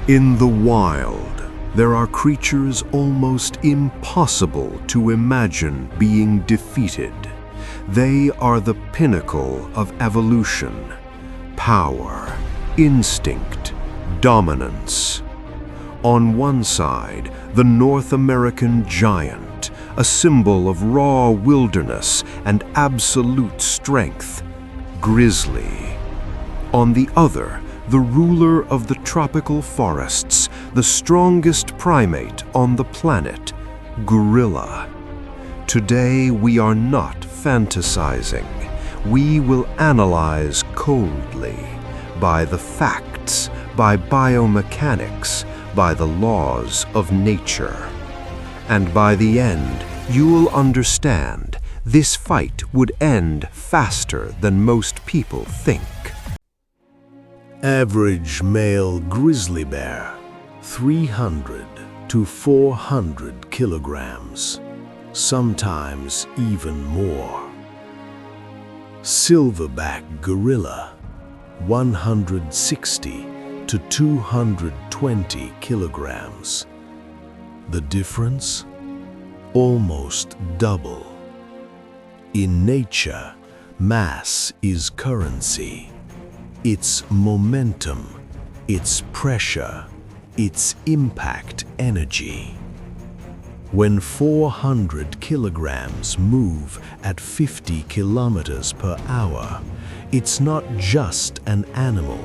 In the wild, there are creatures almost impossible to imagine being defeated. They are the pinnacle of evolution: power, instinct, dominance. On one side, the North American giant, a symbol of raw wilderness and absolute strength, Grizzly. On the other, the ruler of the tropical forests, the strongest primate on the planet, Gorilla. Today we are not fantasizing. We will analyze coldly, by the facts, by biomechanics, by the laws of nature. And by the end, you will understand this fight would end faster than most people think. Average male grizzly bear, 300 to 400 kilograms, sometimes even more. Silverback gorilla, 160 to 220 kilograms. The difference? Almost double. In nature, mass is currency. Its momentum, its pressure, its impact energy. When 400 kilograms move at 50 kilometers per hour, it's not just an animal,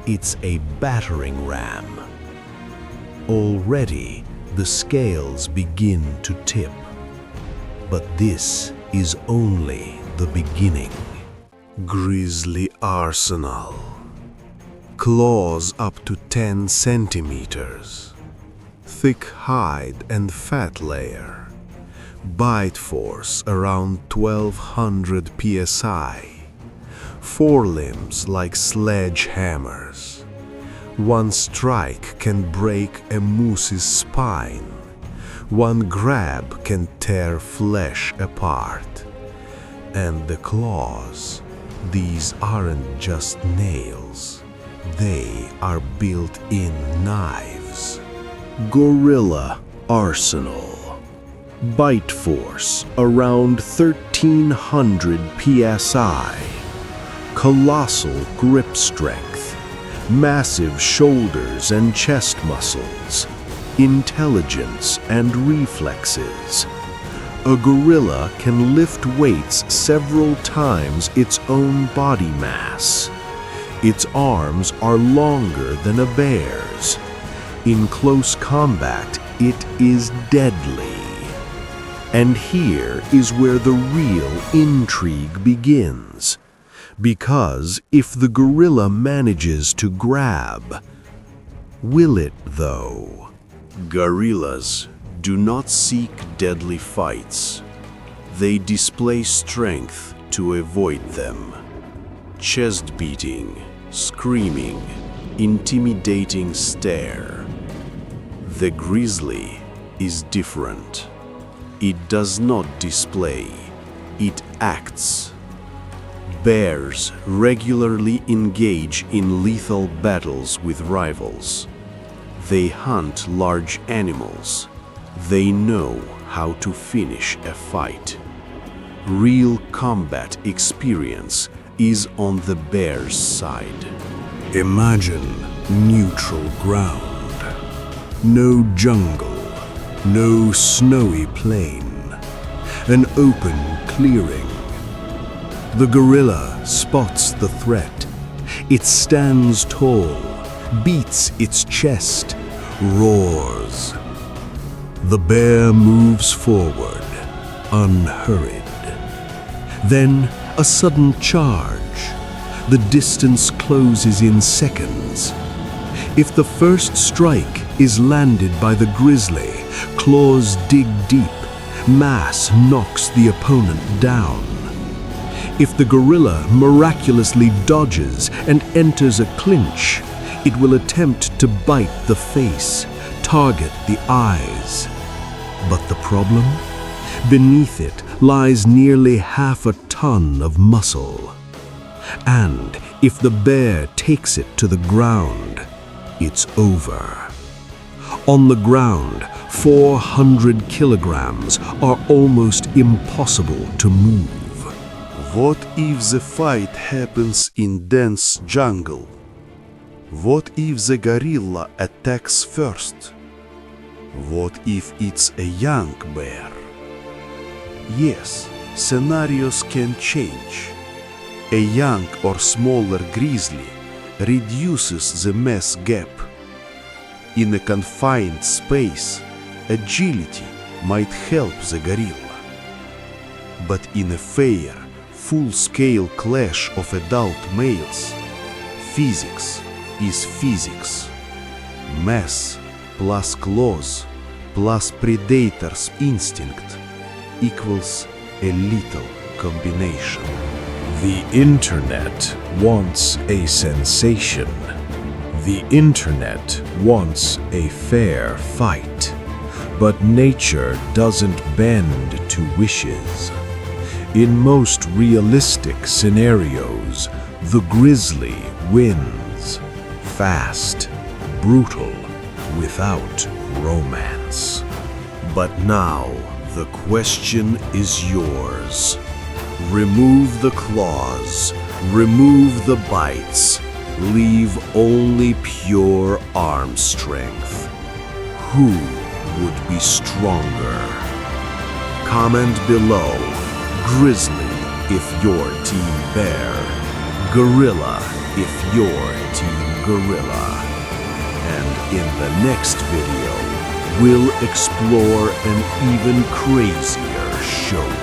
it's a battering ram. Already, the scales begin to tip. But this is only the beginning. Grizzly arsenal. Claws up to 10 centimeters. Thick hide and fat layer. Bite force around 1200 psi. Forelimbs like sledgehammers. One strike can break a moose's spine. One grab can tear flesh apart. And the claws, these aren't just nails. They are built-in knives. Gorilla arsenal. Bite force around 1300 psi. Colossal grip strength. Massive shoulders and chest muscles. Intelligence and reflexes. A gorilla can lift weights several times its own body mass. Its arms are longer than a bear's. In close combat, it is deadly. And here is where the real intrigue begins. Because if the gorilla manages to grab, will it though? Gorillas do not seek deadly fights. They display strength to avoid them. Chest beating, screaming, intimidating stare. The grizzly is different. It does not display, it acts. Bears regularly engage in lethal battles with rivals. They hunt large animals. They know how to finish a fight. Real combat experience is on the bear's side. Imagine neutral ground. No jungle, no snowy plain. An open clearing. The gorilla spots the threat. It stands tall, beats its chest, roars. The bear moves forward, unhurried. Then a sudden charge. The distance closes in seconds. If the first strike is landed by the grizzly, claws dig deep, mass knocks the opponent down. If the gorilla miraculously dodges and enters a clinch, it will attempt to bite the face, target the eyes. But the problem? Beneath it lies nearly half a ton of muscle. And if the bear takes it to the ground, it's over. On the ground, 400 kilograms are almost impossible to move. What if the fight happens in dense jungle? What if the gorilla attacks first? What if it's a young bear? Yes, scenarios can change. A young or smaller grizzly reduces the mass gap. In a confined space, agility might help the gorilla. But in a fair, full-scale clash of adult males, physics is physics. Mass plus claws plus predator's instinct equals a lethal combination. The internet wants a sensation. The internet wants a fair fight. But nature doesn't bend to wishes. In most realistic scenarios, the grizzly wins. Fast, brutal, without romance. But now, the question is yours. Remove the claws, remove the bites, leave only pure arm strength. Who would be stronger? Comment below. Grizzly if you're Team Bear. Gorilla if you're Team Gorilla. And in the next video, we'll explore an even crazier showdown.